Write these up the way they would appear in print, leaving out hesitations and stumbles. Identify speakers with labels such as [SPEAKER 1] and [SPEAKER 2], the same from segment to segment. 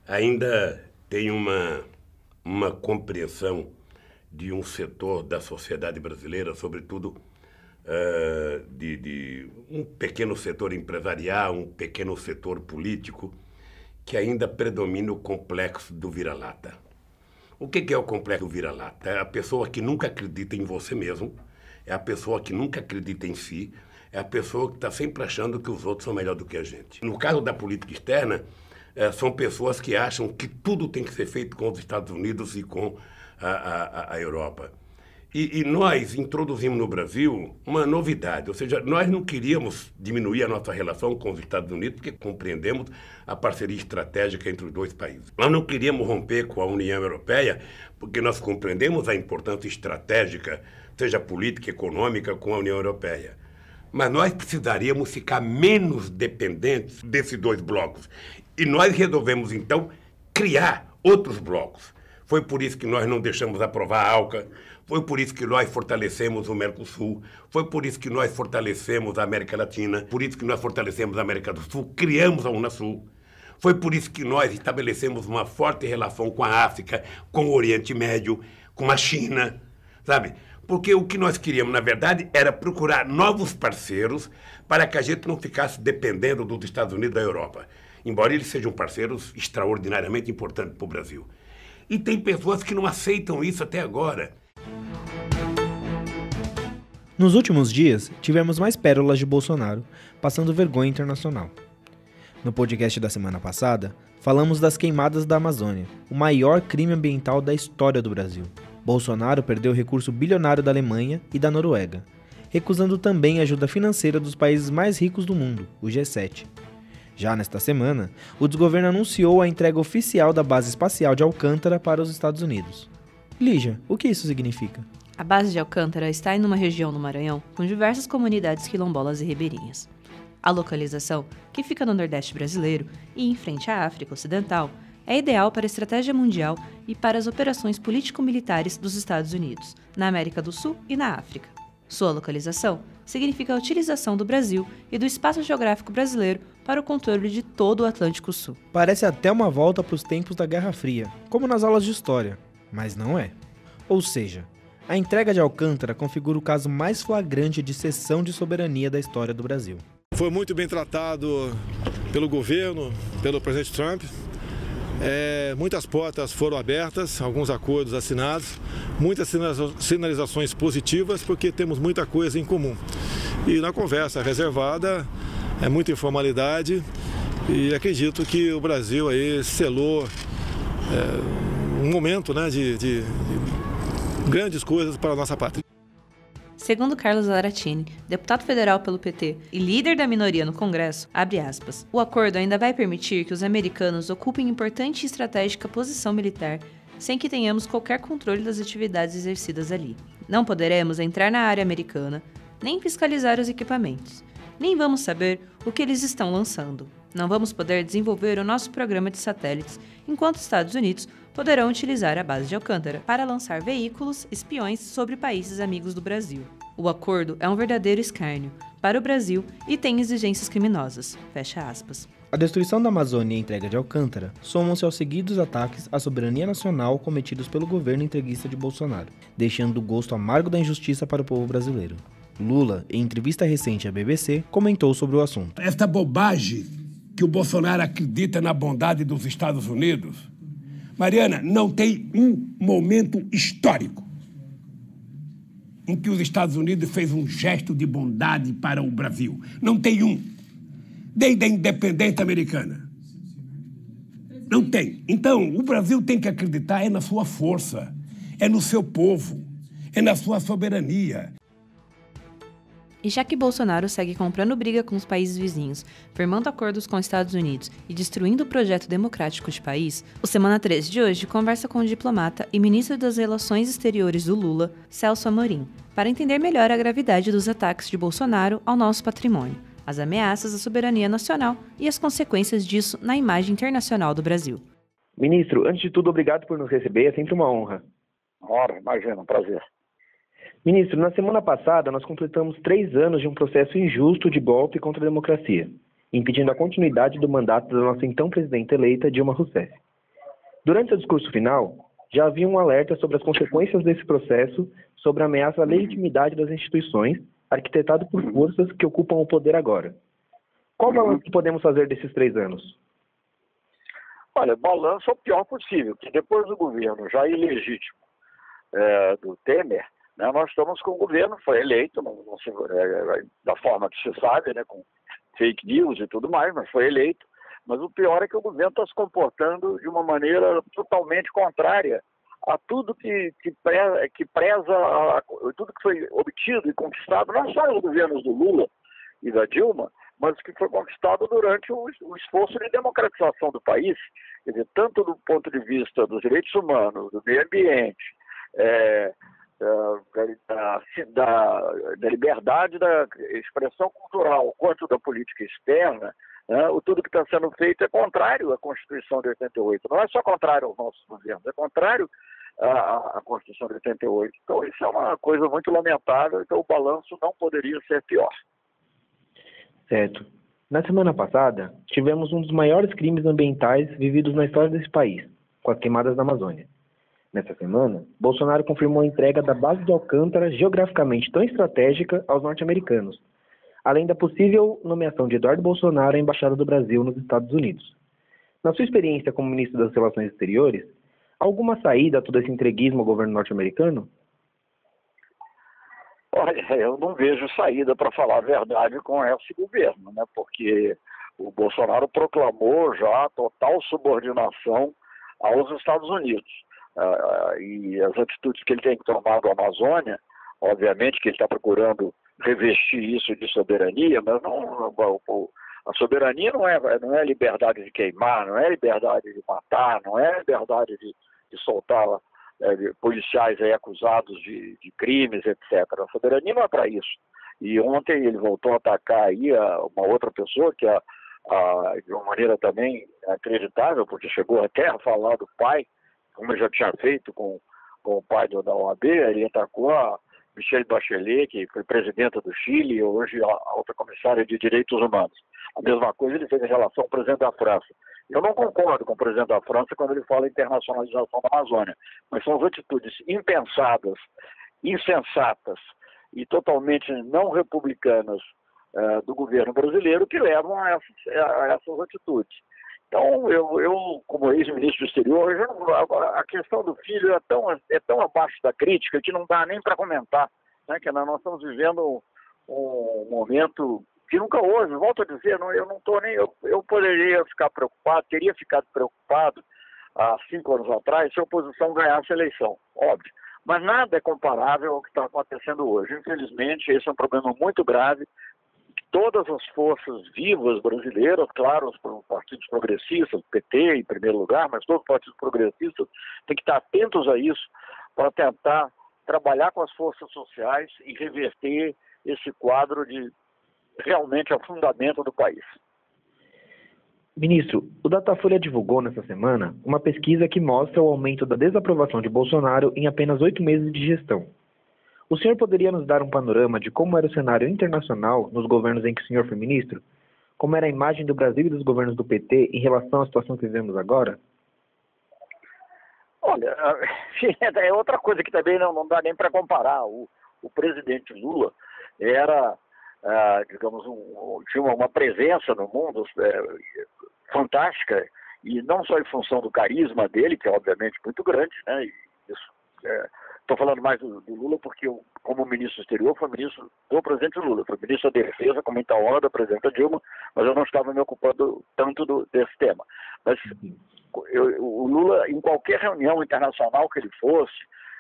[SPEAKER 1] ainda tem uma compreensão de um setor da sociedade brasileira, sobretudo de um pequeno setor empresarial, um pequeno setor político, que ainda predomina o complexo do vira-lata. O que é o complexo do vira-lata? É a pessoa que nunca acredita em você mesmo, é a pessoa que nunca acredita em si, é a pessoa que está sempre achando que os outros são melhor do que a gente. No caso da política externa, são pessoas que acham que tudo tem que ser feito com os Estados Unidos e com a Europa. E nós introduzimos no Brasil uma novidade, ou seja, nós não queríamos diminuir a nossa relação com os Estados Unidos porque compreendemos a parceria estratégica entre os dois países. Nós não queríamos romper com a União Europeia porque nós compreendemos a importância estratégica, seja política, econômica, com a União Europeia. Mas nós precisaríamos ficar menos dependentes desses dois blocos. E nós resolvemos, então, criar outros blocos. Foi por isso que nós não deixamos aprovar a ALCA, foi por isso que nós fortalecemos o Mercosul, foi por isso que nós fortalecemos a América Latina, por isso que nós fortalecemos a América do Sul, criamos a Unasul. Foi por isso que nós estabelecemos uma forte relação com a África, com o Oriente Médio, com a China, sabe? Porque o que nós queríamos, na verdade, era procurar novos parceiros para que a gente não ficasse dependendo dos Estados Unidos e da Europa, embora eles sejam parceiros extraordinariamente importantes para o Brasil. E tem pessoas que não aceitam isso até agora.
[SPEAKER 2] Nos últimos dias, tivemos mais pérolas de Bolsonaro, passando vergonha internacional. No podcast da semana passada, falamos das queimadas da Amazônia, o maior crime ambiental da história do Brasil. Bolsonaro perdeu o recurso bilionário da Alemanha e da Noruega, recusando também a ajuda financeira dos países mais ricos do mundo, o G7. Já nesta semana, o desgoverno anunciou a entrega oficial da base espacial de Alcântara para os Estados Unidos. Lígia, o que isso significa?
[SPEAKER 3] A base de Alcântara está em uma região no Maranhão com diversas comunidades quilombolas e ribeirinhas. A localização, que fica no Nordeste brasileiro e em frente à África Ocidental, é ideal para a estratégia mundial e para as operações político-militares dos Estados Unidos, na América do Sul e na África. Sua localização significa a utilização do Brasil e do espaço geográfico brasileiro para o controle de todo o Atlântico Sul.
[SPEAKER 2] Parece até uma volta para os tempos da Guerra Fria, como nas aulas de história, mas não é. Ou seja, a entrega de Alcântara configura o caso mais flagrante de cessão de soberania da história do Brasil.
[SPEAKER 4] Foi muito bem tratado pelo governo, pelo presidente Trump. Muitas portas foram abertas, alguns acordos assinados, muitas sinalizações positivas, porque temos muita coisa em comum. E na conversa reservada, muita informalidade, e acredito que o Brasil aí selou um momento, né, de grandes coisas para a nossa pátria.
[SPEAKER 3] Segundo Carlos Zaratini, deputado federal pelo PT e líder da minoria no Congresso, abre aspas, o acordo ainda vai permitir que os americanos ocupem importante e estratégica posição militar sem que tenhamos qualquer controle das atividades exercidas ali. Não poderemos entrar na área americana, nem fiscalizar os equipamentos, nem vamos saber o que eles estão lançando. Não vamos poder desenvolver o nosso programa de satélites, enquanto os Estados Unidos poderão utilizar a base de Alcântara para lançar veículos espiões sobre países amigos do Brasil. O acordo é um verdadeiro escárnio para o Brasil e tem exigências criminosas. Fecha aspas.
[SPEAKER 2] A destruição da Amazônia e a entrega de Alcântara somam-se aos seguidos ataques à soberania nacional cometidos pelo governo entreguista de Bolsonaro, deixando o gosto amargo da injustiça para o povo brasileiro. Lula, em entrevista recente à BBC, comentou sobre o assunto.
[SPEAKER 5] Esta bobagem que o Bolsonaro acredita na bondade dos Estados Unidos, Mariana, não tem um momento histórico em que os Estados Unidos fez um gesto de bondade para o Brasil. Não tem um. Desde a independência americana. Não tem. Então, o Brasil tem que acreditar na sua força, no seu povo, na sua soberania.
[SPEAKER 3] E já que Bolsonaro segue comprando briga com os países vizinhos, firmando acordos com os Estados Unidos e destruindo o projeto democrático de país, o Semana 13 de hoje conversa com o diplomata e ministro das Relações Exteriores do Lula, Celso Amorim, para entender melhor a gravidade dos ataques de Bolsonaro ao nosso patrimônio, as ameaças à soberania nacional e as consequências disso na imagem internacional do Brasil.
[SPEAKER 6] Ministro, antes de tudo, obrigado por nos receber, é sempre uma honra.
[SPEAKER 7] Ora, imagina, um prazer.
[SPEAKER 6] Ministro, na semana passada nós completamos 3 anos de um processo injusto de golpe contra a democracia, impedindo a continuidade do mandato da nossa então presidenta eleita, Dilma Rousseff. Durante seu discurso final, já havia um alerta sobre as consequências desse processo, sobre a ameaça à legitimidade das instituições, arquitetado por forças que ocupam o poder agora. Qual balanço podemos fazer desses 3 anos?
[SPEAKER 7] Olha, balanço é o pior possível, que depois do governo já ilegítimo do Temer, né, nós estamos com o governo, foi eleito, da forma que se sabe, né, com fake news e tudo mais, mas foi eleito. Mas o pior é que o governo está se comportando de uma maneira totalmente contrária a tudo que preza, tudo que foi obtido e conquistado, não só nos governos do Lula e da Dilma, mas que foi conquistado durante o esforço de democratização do país, quer dizer, tanto do ponto de vista dos direitos humanos, do meio ambiente, da liberdade da expressão cultural, quanto da política externa. Tudo que está sendo feito é contrário à Constituição de 88. Não é só contrário aos nossos governos, é contrário à Constituição de 88. Então, isso é uma coisa muito lamentável, então o balanço não poderia ser pior.
[SPEAKER 6] Certo. Na semana passada, tivemos um dos maiores crimes ambientais vividos na história desse país, com as queimadas da Amazônia. Nessa semana, Bolsonaro confirmou a entrega da base de Alcântara, geograficamente tão estratégica, aos norte-americanos, além da possível nomeação de Eduardo Bolsonaro à Embaixada do Brasil nos Estados Unidos. Na sua experiência como ministro das Relações Exteriores, alguma saída a todo esse entreguismo ao governo norte-americano?
[SPEAKER 7] Olha, eu não vejo saída, para falar a verdade, com esse governo, né? Porque o Bolsonaro proclamou já total subordinação aos Estados Unidos. E as atitudes que ele tem tomado na Amazônia, obviamente que ele está procurando revestir isso de soberania, mas a soberania não é liberdade de queimar, não é liberdade de matar, não é liberdade de soltar policiais aí acusados de crimes, etc. A soberania não é para isso. E ontem ele voltou a atacar aí uma outra pessoa que de uma maneira também acreditável, porque chegou até a falar do pai, como ele já tinha feito com o pai da OAB. Ele atacou a Michelle Bachelet, que foi presidenta do Chile e hoje a alta comissária de Direitos Humanos. A mesma coisa ele fez em relação ao presidente da França. Eu não concordo com o presidente da França quando ele fala em internacionalização da Amazônia, mas são as atitudes impensadas, insensatas e totalmente não republicanas do governo brasileiro que levam a essas atitudes. Então, eu como ex-ministro do exterior, a questão do filho é tão abaixo da crítica que não dá nem para comentar, né? Que nós estamos vivendo um momento que nunca houve. Volto a dizer, eu não estou nem... Eu poderia ficar preocupado, teria ficado preocupado há 5 anos atrás se a oposição ganhasse a eleição, óbvio. Mas nada é comparável ao que está acontecendo hoje. Infelizmente, esse é um problema muito grave. Todas as forças vivas brasileiras, claro, os partidos progressistas, o PT em primeiro lugar, mas todos os partidos progressistas têm que estar atentos a isso para tentar trabalhar com as forças sociais e reverter esse quadro de realmente afundamento do país.
[SPEAKER 6] Ministro, o Datafolha divulgou nessa semana uma pesquisa que mostra o aumento da desaprovação de Bolsonaro em apenas 8 meses de gestão. O senhor poderia nos dar um panorama de como era o cenário internacional nos governos em que o senhor foi ministro? Como era a imagem do Brasil e dos governos do PT em relação à situação que vivemos agora?
[SPEAKER 7] Olha, é outra coisa que também não dá nem para comparar. O presidente Lula era, digamos, tinha uma presença no mundo fantástica, e não só em função do carisma dele, que é obviamente muito grande, né? Estou falando mais do Lula porque eu, como ministro do exterior, fui ministro do presidente Lula, fui ministro da Defesa, com muita honra da presidenta Dilma, mas eu não estava me ocupando tanto desse tema. Mas o Lula, em qualquer reunião internacional que ele fosse,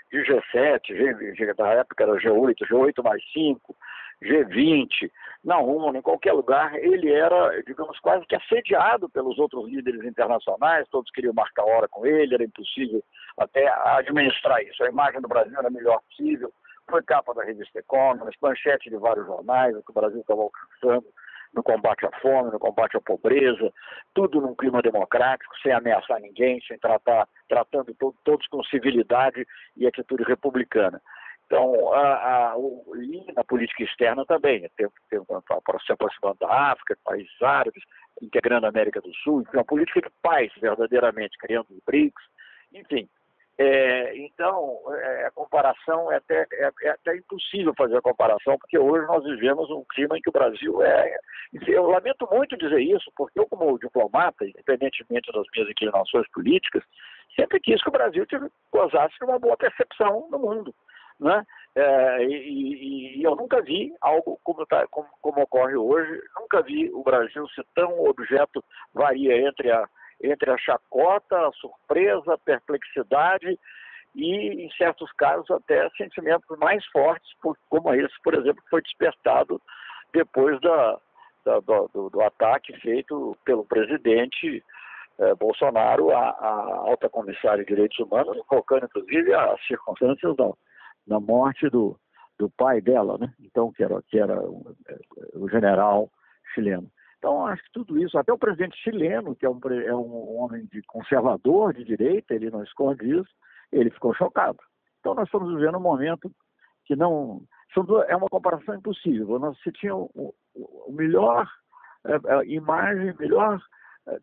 [SPEAKER 7] de G7, da época era G8 mais 5, G20, na ONU, em qualquer lugar, ele era, digamos, quase que assediado pelos outros líderes internacionais, todos queriam marcar hora com ele, era impossível até administrar isso. A imagem do Brasil era a melhor possível, foi capa da revista Economist, manchete de vários jornais, o que o Brasil estava alcançando no combate à fome, no combate à pobreza, tudo num clima democrático, sem ameaçar ninguém, tratando todos com civilidade e atitude republicana. Então, e na política externa também, se aproximando da África, países árabes, integrando a América do Sul, uma política de paz, verdadeiramente, criando os BRICS, Enfim, então, a comparação é até impossível fazer a comparação, porque hoje nós vivemos um clima em que o Brasil eu lamento muito dizer isso, porque eu, como diplomata, independentemente das minhas inclinações políticas, sempre quis que o Brasil gozasse de uma boa percepção no mundo, né? E eu nunca vi algo como ocorre hoje, nunca vi o Brasil ser tão objeto, varia entre a chacota, a surpresa, a perplexidade e, em certos casos, até sentimentos mais fortes, como esse, por exemplo, que foi despertado depois do ataque feito pelo presidente Bolsonaro à alta comissária de direitos humanos, colocando, inclusive, as circunstâncias da morte do pai dela, né? Então, que era o general chileno. Então, acho que tudo isso, até o presidente chileno, que é um homem conservador, de direita, ele não esconde isso, ele ficou chocado. Então, nós estamos vivendo um momento que não... É uma comparação impossível. Você tinha o melhor imagem, melhor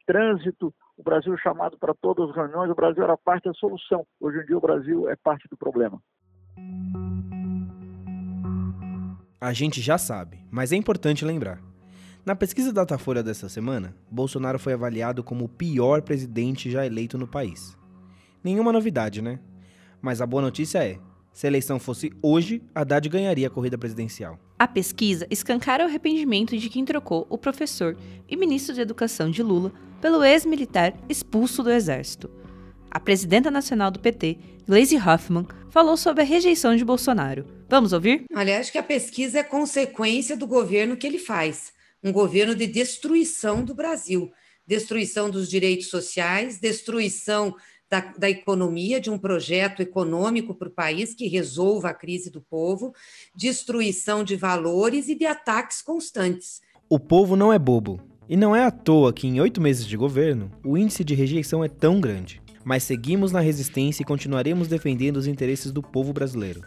[SPEAKER 7] trânsito, o Brasil chamado para todas as reuniões, o Brasil era parte da solução. Hoje em dia, o Brasil é parte do problema.
[SPEAKER 2] A gente já sabe, mas é importante lembrar. Na pesquisa Datafolha dessa semana, Bolsonaro foi avaliado como o pior presidente já eleito no país. Nenhuma novidade, né? Mas a boa notícia é, se a eleição fosse hoje, Haddad ganharia a corrida presidencial.
[SPEAKER 3] A pesquisa escancara o arrependimento de quem trocou o professor e ministro de Educação de Lula pelo ex-militar expulso do Exército. A presidenta nacional do PT, Gleisi Hoffmann, falou sobre a rejeição de Bolsonaro. Vamos ouvir?
[SPEAKER 8] Olha, acho que a pesquisa é consequência do governo que ele faz. Um governo de destruição do Brasil, destruição dos direitos sociais, destruição da economia, de um projeto econômico para o país que resolva a crise do povo, destruição de valores e de ataques constantes.
[SPEAKER 2] O povo não é bobo. E não é à toa que em 8 meses de governo, o índice de rejeição é tão grande. Mas seguimos na resistência e continuaremos defendendo os interesses do povo brasileiro.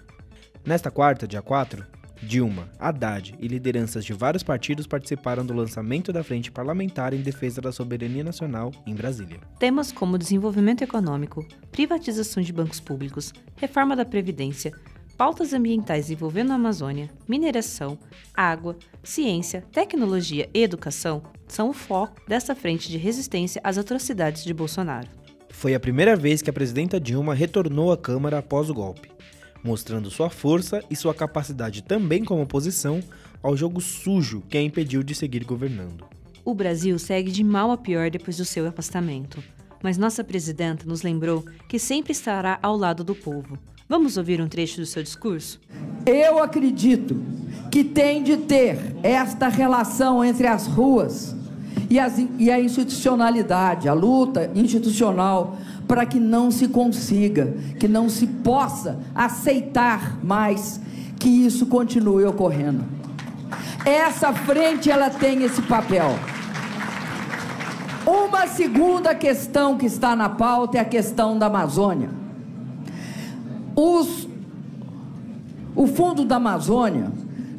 [SPEAKER 2] Nesta quarta, dia 4, Dilma, Haddad e lideranças de vários partidos participaram do lançamento da Frente Parlamentar em Defesa da Soberania Nacional em Brasília.
[SPEAKER 3] Temas como desenvolvimento econômico, privatização de bancos públicos, reforma da Previdência, pautas ambientais envolvendo a Amazônia, mineração, água, ciência, tecnologia e educação são o foco dessa frente de resistência às atrocidades de Bolsonaro.
[SPEAKER 2] Foi a primeira vez que a presidenta Dilma retornou à Câmara após o golpe, mostrando sua força e sua capacidade também como oposição ao jogo sujo que a impediu de seguir governando.
[SPEAKER 3] O Brasil segue de mal a pior depois do seu afastamento, mas nossa presidenta nos lembrou que sempre estará ao lado do povo. Vamos ouvir um trecho do seu discurso?
[SPEAKER 9] Eu acredito que tem de ter esta relação entre as ruas e a institucionalidade, a luta institucional, para que não se consiga, que não se possa aceitar mais que isso continue ocorrendo. Essa frente, ela tem esse papel. Uma segunda questão que está na pauta é a questão da Amazônia. O Fundo da Amazônia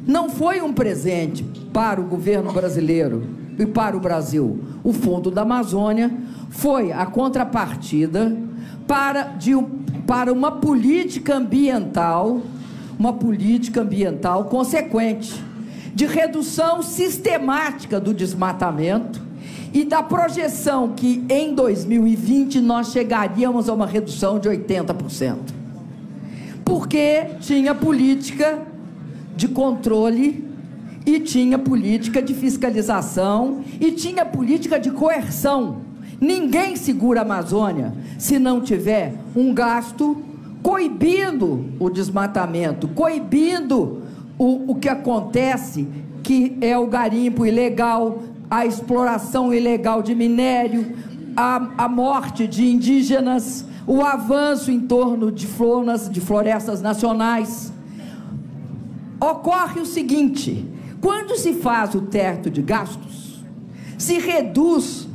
[SPEAKER 9] não foi um presente para o governo brasileiro e para o Brasil. O Fundo da Amazônia foi a contrapartida para uma política ambiental consequente, de redução sistemática do desmatamento e da projeção que em 2020 nós chegaríamos a uma redução de 80%. Porque tinha política de controle e tinha política de fiscalização e tinha política de coerção. Ninguém segura a Amazônia se não tiver um gasto coibindo o desmatamento, coibindo o que acontece, que é o garimpo ilegal, a exploração ilegal de minério, a morte de indígenas, o avanço em torno de florestas nacionais. Ocorre o seguinte: quando se faz o teto de gastos, se reduz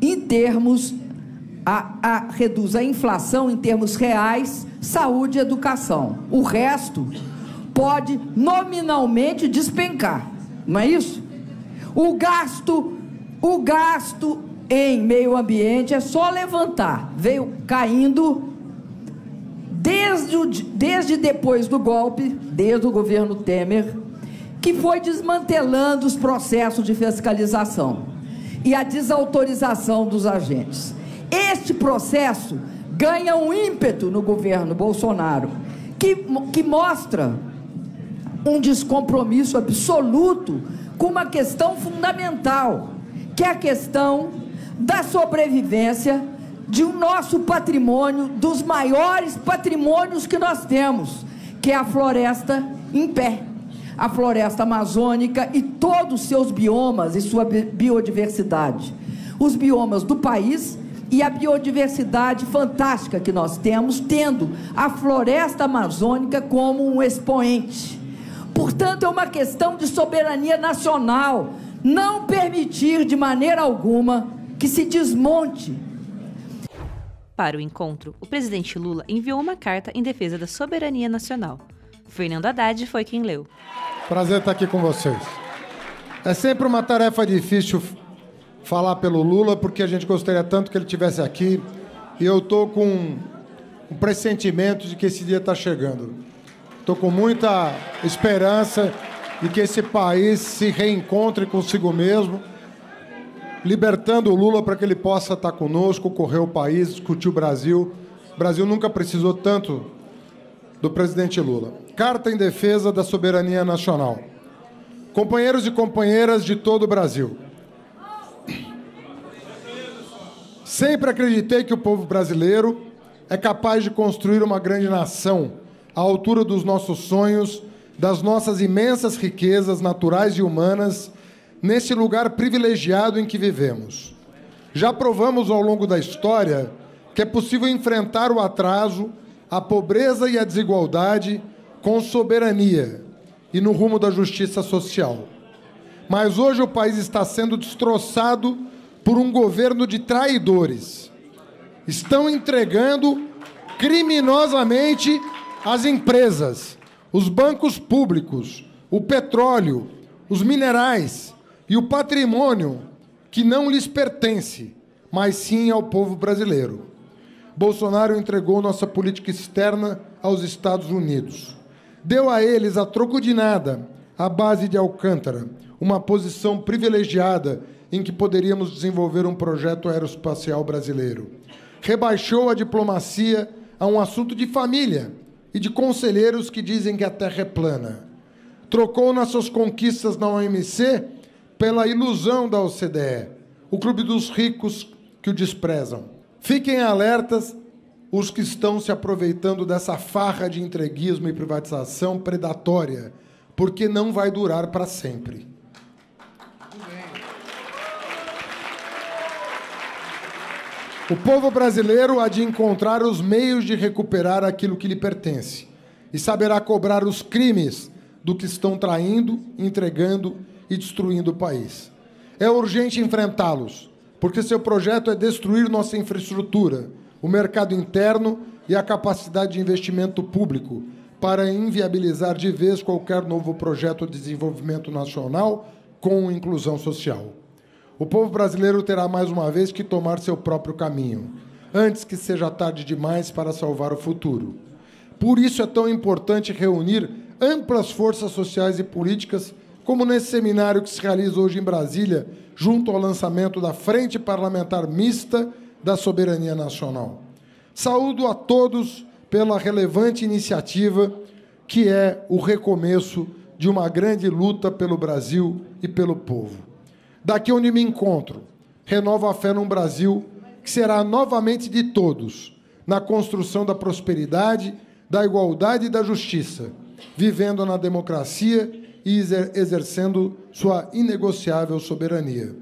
[SPEAKER 9] em termos, reduz a inflação em termos reais, saúde e educação. O resto pode nominalmente despencar, não é isso? O gasto em meio ambiente é só levantar. Veio caindo desde depois do golpe, desde o governo Temer, que foi desmantelando os processos de fiscalização e a desautorização dos agentes. Este processo ganha um ímpeto no governo Bolsonaro, que mostra um descompromisso absoluto com uma questão fundamental, que é a questão da sobrevivência de um nosso patrimônio, dos maiores patrimônios que nós temos, que é a floresta em pé, a floresta amazônica e todos os seus biomas e sua biodiversidade. Os biomas do país e a biodiversidade fantástica que nós temos, tendo a floresta amazônica como um expoente. Portanto, é uma questão de soberania nacional, não permitir de maneira alguma que se desmonte.
[SPEAKER 3] Para o encontro, o presidente Lula enviou uma carta em defesa da soberania nacional. Fernando Haddad foi quem leu.
[SPEAKER 10] Prazer estar aqui com vocês. É sempre uma tarefa difícil falar pelo Lula, porque a gente gostaria tanto que ele estivesse aqui, e eu estou com um pressentimento de que esse dia está chegando. Estou com muita esperança de que esse país se reencontre consigo mesmo, libertando o Lula para que ele possa estar conosco, correr o país, discutir o Brasil. O Brasil nunca precisou tanto do presidente Lula. Carta em defesa da soberania nacional. Companheiros e companheiras de todo o Brasil. Sempre acreditei que o povo brasileiro é capaz de construir uma grande nação à altura dos nossos sonhos, das nossas imensas riquezas naturais e humanas, nesse lugar privilegiado em que vivemos. Já provamos ao longo da história que é possível enfrentar o atraso, a pobreza e a desigualdade com soberania e no rumo da justiça social. Mas hoje o país está sendo destroçado por um governo de traidores. Estão entregando criminosamente as empresas, os bancos públicos, o petróleo, os minerais e o patrimônio que não lhes pertence, mas sim ao povo brasileiro. Bolsonaro entregou nossa política externa aos Estados Unidos. Deu a eles, a troco de nada, à base de Alcântara, uma posição privilegiada em que poderíamos desenvolver um projeto aeroespacial brasileiro. Rebaixou a diplomacia a um assunto de família e de conselheiros que dizem que a Terra é plana. Trocou nossas conquistas na OMC pela ilusão da OCDE, o clube dos ricos que o desprezam. Fiquem alertas os que estão se aproveitando dessa farra de entreguismo e privatização predatória, porque não vai durar para sempre. O povo brasileiro há de encontrar os meios de recuperar aquilo que lhe pertence e saberá cobrar os crimes do que estão traindo, entregando e destruindo o país. É urgente enfrentá-los, porque seu projeto é destruir nossa infraestrutura, o mercado interno e a capacidade de investimento público para inviabilizar de vez qualquer novo projeto de desenvolvimento nacional com inclusão social. O povo brasileiro terá mais uma vez que tomar seu próprio caminho, antes que seja tarde demais para salvar o futuro. Por isso é tão importante reunir amplas forças sociais e políticas, como nesse seminário que se realiza hoje em Brasília, junto ao lançamento da Frente Parlamentar Mista da Soberania Nacional. Saúdo a todos pela relevante iniciativa que é o recomeço de uma grande luta pelo Brasil e pelo povo. Daqui onde me encontro, renovo a fé num Brasil que será novamente de todos, na construção da prosperidade, da igualdade e da justiça, vivendo na democracia e exercendo sua inegociável soberania.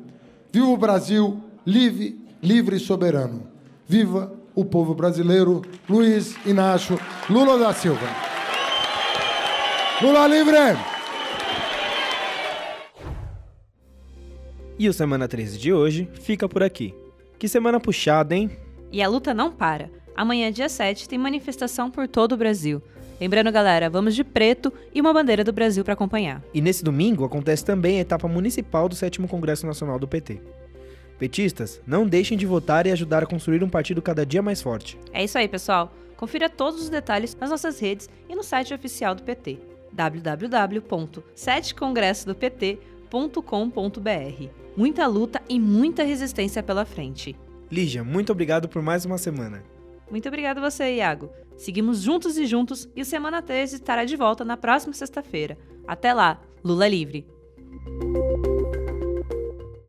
[SPEAKER 10] Viva o Brasil livre e soberano. Viva o povo brasileiro. Luiz Inácio Lula da Silva. Lula livre!
[SPEAKER 2] E o Semana 13 de hoje fica por aqui. Que semana puxada, hein?
[SPEAKER 3] E a luta não para. Amanhã, dia 7, tem manifestação por todo o Brasil. Lembrando, galera, vamos de preto e uma bandeira do Brasil para acompanhar.
[SPEAKER 2] E nesse domingo acontece também a etapa municipal do 7º Congresso Nacional do PT. Petistas, não deixem de votar e ajudar a construir um partido cada dia mais forte.
[SPEAKER 3] É isso aí, pessoal. Confira todos os detalhes nas nossas redes e no site oficial do PT, www.setecongressodopt.com.br. Muita luta e muita resistência pela frente.
[SPEAKER 2] Lígia, muito obrigado por mais uma semana.
[SPEAKER 3] Muito obrigado a você, Iago. Seguimos juntos e juntos e o Semana 13 estará de volta na próxima sexta-feira. Até lá, Lula livre!